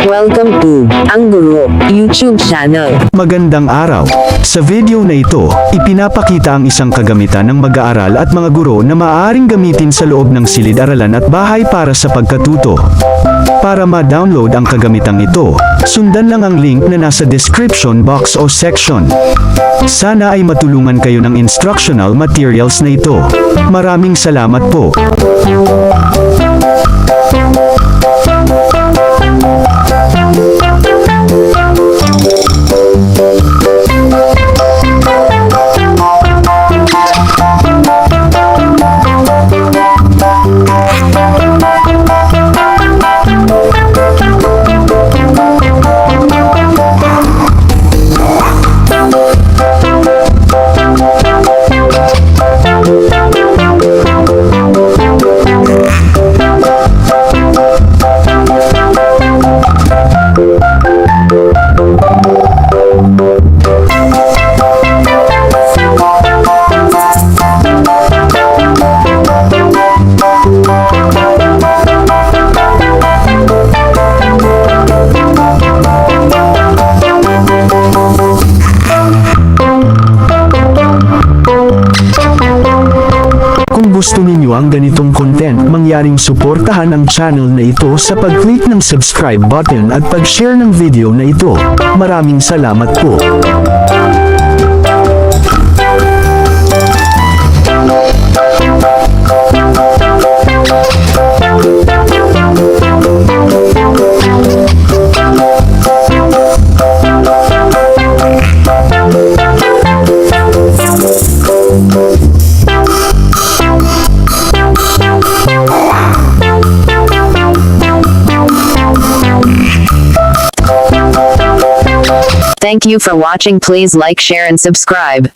Welcome to Ang Guro YouTube channel. Magandang araw. Sa video na ito, ipinapakita ang isang kagamitan ng mag-aaral at mga guro na maaaring gamitin sa loob ng silid-aralan at bahay para sa pagkatuto. Para ma-download ang kagamitang ito, sundan lang ang link na nasa description box o section. Sana ay matulungan kayo ng instructional materials na ito. Maraming salamat po. Kung gusto ninyo ang ganitong content, mangyaring suportahan ang channel na ito sa pag-click ng subscribe button at pag-share ng video na ito. Maraming salamat po. Thank you for watching. Please like, share and subscribe.